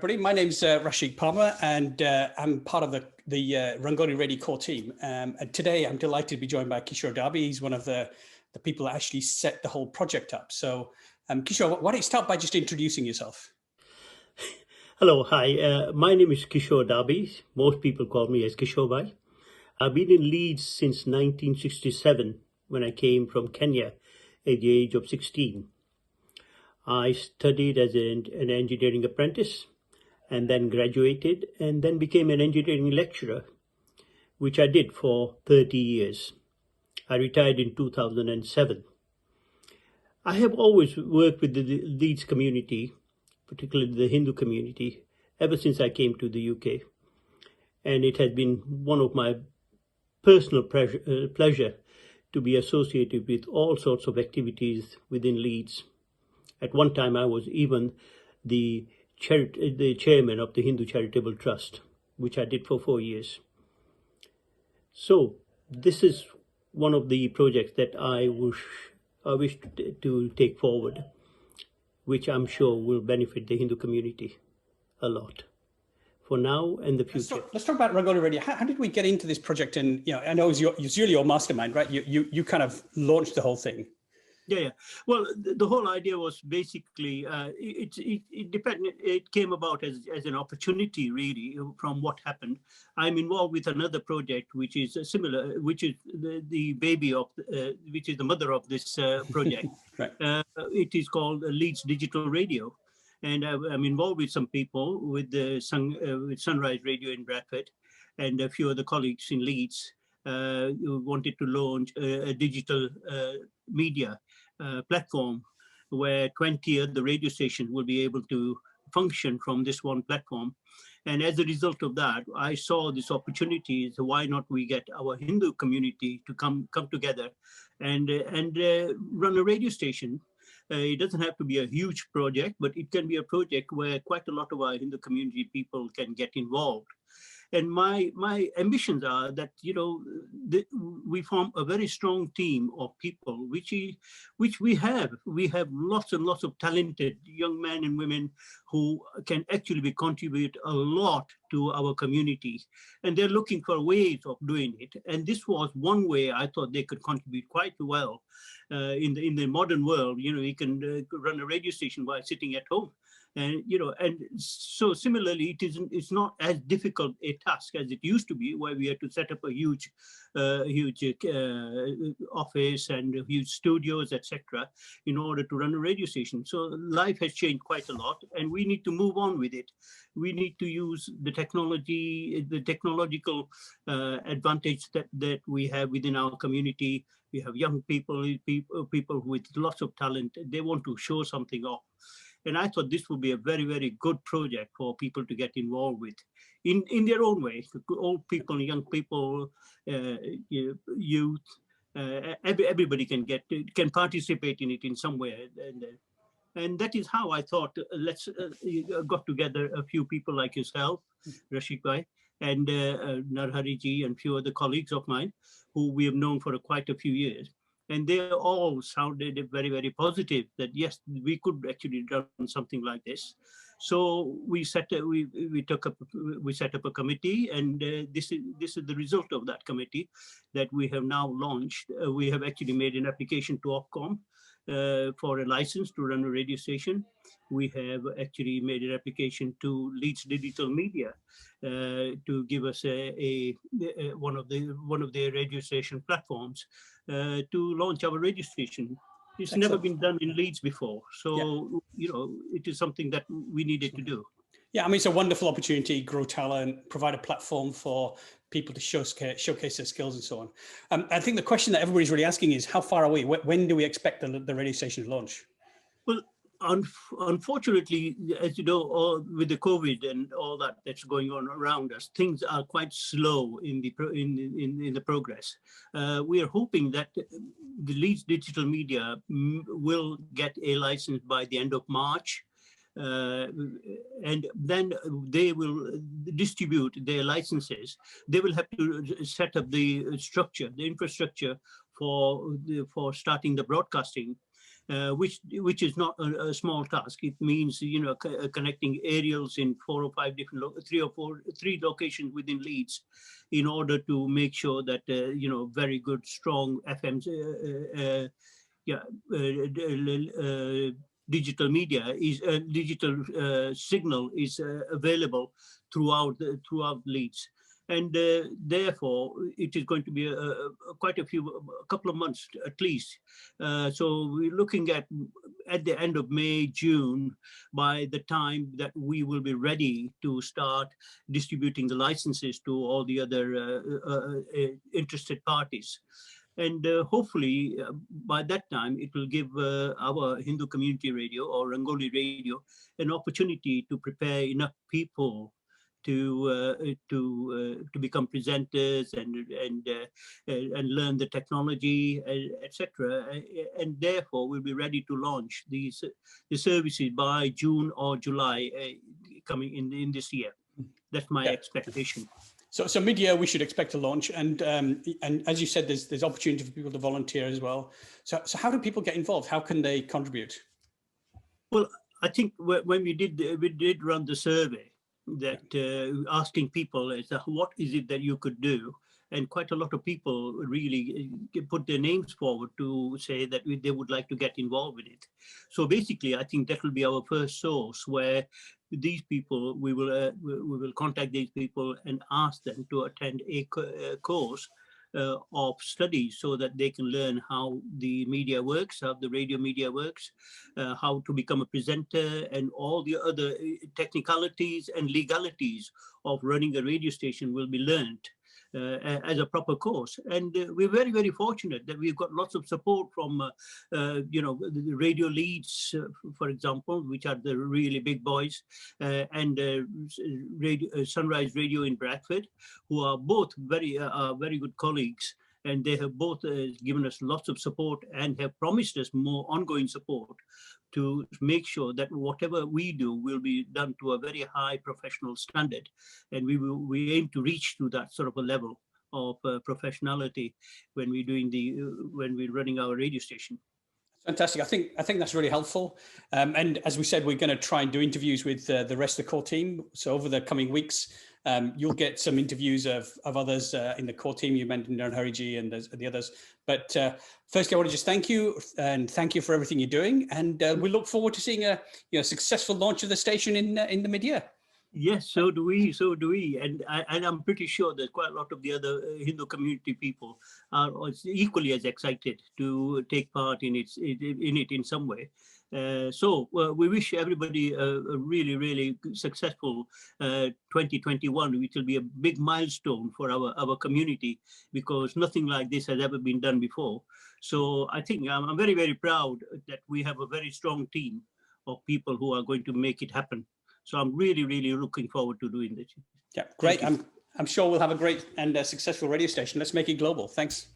everybody. My name's Rashid Palmer, and I'm part of the Rangoli Radio core team. And today I'm delighted to be joined by Kishor Dabhi. He's one of the people that actually set the whole project up. So, Kishor, why don't you start by just introducing yourself? Hello, hi. My name is Kishor Dabhi. Most people call me as Kishor Bhai. I've been in Leeds since 1967 when I came from Kenya at the age of 16. I studied as an engineering apprentice and then graduated and then became an engineering lecturer, which I did for 30 years. I retired in 2007. I have always worked with the Leeds community, particularly the Hindu community, ever since I came to the UK. And it has been one of my personal pleasure to be associated with all sorts of activities within Leeds. At one time, I was even the chairman of the Hindu Charitable Trust, which I did for 4 years. So this is one of the projects that I wish to take forward, which I'm sure will benefit the Hindu community a lot for now and the future. Let's talk about Rangoli Radio. How did we get into this project? And I know it's really your mastermind, right? You kind of launched the whole thing. Yeah. Well, the whole idea was basically it came about as an opportunity, really, from what happened. I'm involved with another project which is similar, which is the baby of, which is the mother of this project. Right. It is called Leeds Digital Radio, and I'm involved with some people with the with Sunrise Radio in Bradford, and a few other colleagues in Leeds who wanted to launch a digital media platform where 20 other radio stations will be able to function from this one platform. And as a result of that, I saw this opportunity. So why not we get our Hindu community to come together and run a radio station? It doesn't have to be a huge project, but it can be a project where quite a lot of our Hindu community people can get involved. And my ambitions are that we form a very strong team of people, which we have. We have lots and lots of talented young men and women who can actually contribute a lot to our community, and they're looking for ways of doing it. And this was one way I thought they could contribute quite well in the modern world. You can run a radio station while sitting at home. And so similarly, it's not as difficult a task as it used to be, where we had to set up a huge office and huge studios, etc., in order to run a radio station. So life has changed quite a lot, and we need to move on with it. We need to use the technology, the technological advantage that we have within our community. We have young people with lots of talent. They want to show something off. And I thought this would be a very, very good project for people to get involved with in their own way. Old people, young people, youth, everybody can participate in it in some way. And that is how I thought, let's got together a few people like yourself, Rashid Bhai, and Narhari ji and a few other colleagues of mine who we have known for quite a few years. And they all sounded very, very positive that yes, we could actually run something like this. So we set up a committee, and this is the result of that committee that we have now launched. We have actually made an application to Ofcom for a license to run a radio station. We have actually made an application to Leeds Digital Media to give us one of their radio station platforms to launch our radio station. It's never been done in Leeds before, so it is something that we needed to do. Yeah, I mean, it's a wonderful opportunity, grow talent, provide a platform for people to showcase their skills and so on. I think the question that everybody's really asking is how far away, when do we expect the radio station to launch? Well, unfortunately, as you know, with the COVID and all that's going on around us, things are quite slow in the progress. We are hoping that the Leeds Digital Media will get a license by the end of March. And then they will distribute their licenses. They will have to set up the infrastructure for starting the broadcasting. which is not a small task. It means, you know, connecting aerials in 4 or 5 different, 3 locations within Leeds, in order to make sure that, you know, very good, strong FM, digital media is digital signal is available throughout Leeds. And therefore, it is going to be quite a couple of months at least. So we're looking at the end of May, June, by the time that we will be ready to start distributing the licenses to all the other interested parties. And hopefully, by that time, it will give our Hindu community radio or Rangoli radio an opportunity to prepare enough people to become presenters and learn the technology, etc. And therefore, we'll be ready to launch the services by June or July coming in this year. That's my expectation. So mid-year we should expect a launch, and as you said, there's opportunity for people to volunteer as well. So how do people get involved? How can they contribute? Well, I think when we did run the survey, that asking people as to what is it that you could do, and quite a lot of people really put their names forward to say that they would like to get involved with it. So basically, I think that will be our first source, where these people, we will contact these people and ask them to attend a course of study, so that they can learn how the media works, how the radio media works, how to become a presenter, and all the other technicalities and legalities of running a radio station will be learned as a proper course. And we're very, very fortunate that we've got lots of support from, you know, the Radio Leeds, for example, which are the really big boys, and Sunrise Radio in Bradford, who are both very good colleagues. And they have both given us lots of support and have promised us more ongoing support to make sure that whatever we do will be done to a very high professional standard. And we aim to reach to that sort of a level of professionality when we're running our radio station. Fantastic. I think that's really helpful. And as we said, we're going to try and do interviews with the rest of the core team. So over the coming weeks, you'll get some interviews of others in the core team. You mentioned Darren Hariji and the others. But firstly, I want to just thank you for everything you're doing. And we look forward to seeing a successful launch of the station in the mid-year. Yes, so do we. And I'm pretty sure that quite a lot of the other Hindu community people are equally as excited to take part in it in some way. So we wish everybody a really, really successful 2021, which will be a big milestone for our community, because nothing like this has ever been done before. So I think I'm very, very proud that we have a very strong team of people who are going to make it happen. So I'm really, really looking forward to doing this. Yeah, great. I'm sure we'll have a great and successful radio station. Let's make it global. Thanks.